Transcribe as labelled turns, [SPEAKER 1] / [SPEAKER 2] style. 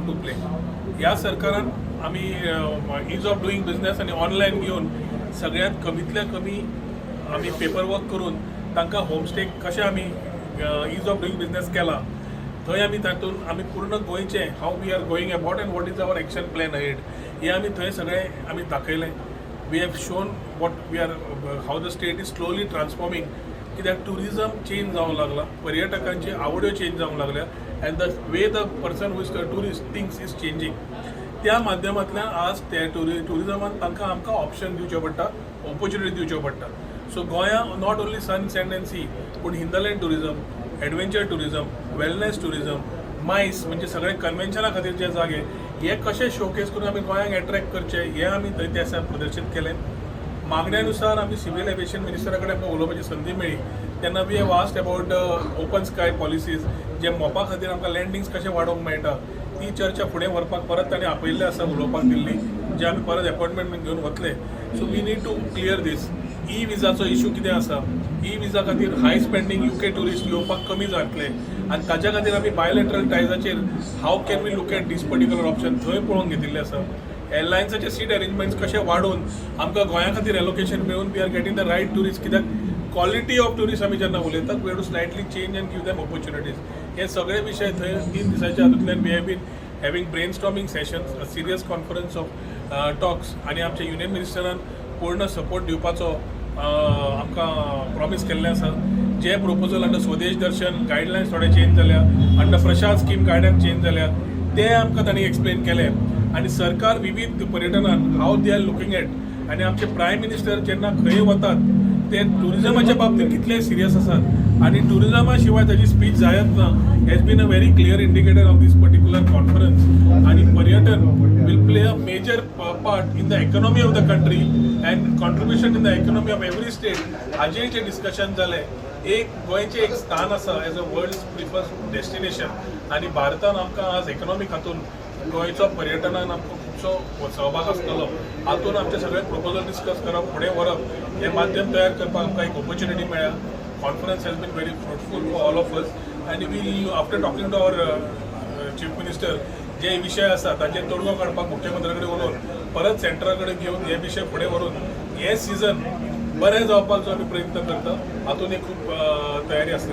[SPEAKER 1] Role to play. ह्या सरकारान आमी इज ऑफ डुईंग बिझनेस आनी ऑनलायन घेवन सगळ्यात कमींतल्या कमी आमी पेपर वर्क करून तांकां होमस्टे कशें आमी इज ऑफ डुईंग बिझनेस केला थंय आमी तातूंत आमी पूर्ण गोंयचे how we are going about and what is our action plan ahead हे आमी थंय सगळें आमी दाखयलें. We have shown what we are how the state is slowly transforming. कित्याक ट्युरिजम चेंज जावंक लागला, पर्यटकांची आवड्यो चेंज जावंक लागल्या and the way the person who is tourist things is changing. त्या माध्यमांतल्यान आज ते ट्युरिजमान तांकां आमकां ऑप्शन दिवचे पडटा, ऑपॉर्च्युनिटी दिवच्यो पडटा. सो गोंयांत not only sun sand and sea पूण hinterland tourism, adventure tourism, wellness tourism, MICE म्हणजे सगळे कन्वेन्शना खातीरचे जागे हे कशे शोकेस करून आमी गोंयांक एट्रॅक्ट करचे हे आमी थंय त्या दिसा प्रदर्शीत केलें. मागण्यानुसार आमी सिव्हील एविएशन मिनिस्टरा कडेन उलोवपाची संदी मेळ्ळी तेन्ना we have asked about open sky policies जे मोपा खातीर आमकां लँडिंग्स कशें वाडोवंक मेळटा ती चर्चा फुडें व्हरपाक परत ताणें आपयल्लें आसा उलोवपाक दिल्ली जे आमी परत अपॉयंटमेंट घेवन वतले. So we need to clear this. ई विजाचो इशू कितें आसा, ई विजा खातीर हाय स्पेंडींग यूके टुरिस्ट येवपाक कमी जातले आनी ताच्या खातीर आमी बायलॅटरल टायजाचेर हाव can we look at this particular option थंय पळोवंक घेतिल्लें आसा. एअरलायन्साचे सीट अरेंजमेंट्स कशे वाडोवन आमकां गोंया खातीर एलोकेशन मेळून we are getting the right tourist. कित्याक क्वॉलिटी ऑफ टुरिस्ट आमी जेन्ना उलयतात we have to slightly change and give them opportunities. हे सगळे विशय थंय 3 दिसाच्या हातूंतल्यान we have been having brain storming sessions, a serious conference of talks आनी आमच्या युनियन मिनिस्टरान पूर्ण सपोर्ट दिवपाचो आमकां प्रॉमीस केल्लें आसा. जे प्रोपोजल अंडर स्वदेश दर्शन गायडलायन्स थोडे चेंज जाल्या, under Prashant scheme guidelines change जाल्या ते आमकां तांणी एक्सप्लेन केले आनी सरकार विविध पर्यटनान हाव दे आर लुकींग एट आनी आमचे प्रायम मिनिस्टर जेन्ना खंय वतात ते ट्युरिजमाच्या बाबतींत कितले सिरियस आसात आनी ट्युरिजमा शिवाय ताची स्पीच जायत ना has been a very clear indicator of this particular conference. आनी पर्यटन will play a major part in the economy of the country and contribution in the economy of every state. हाजेर जे डिस्कशन जालें एक गोंयचें एक स्थान आसा as a world preferred destination आनी भारतान आमकां आज इकॉनॉमीक हातून गोंयचो पर्यटनान आमकां खुबसो सहभाग आसतलो. हातून आमचे सगळे प्रोपोजल डिस्कस करप फुडें व्हरप हें माध्यम तयार करपाक आमकां एक ऑपॉर्च्युनिटी मेळ्ळ्या. Conference has been very fruitful for all of us आनी we after talking to our chief minister जे विषय आसा ताचेर तोडगो काडपाक मुख्यमंत्र्या कडेन उलोवन परत सेंटरा कडेन घेवन हे विशय फुडें व्हरून हे सिजन बरें जावपाचो आमी प्रयत्न करता. हातून एक खूब तयारी आसतली.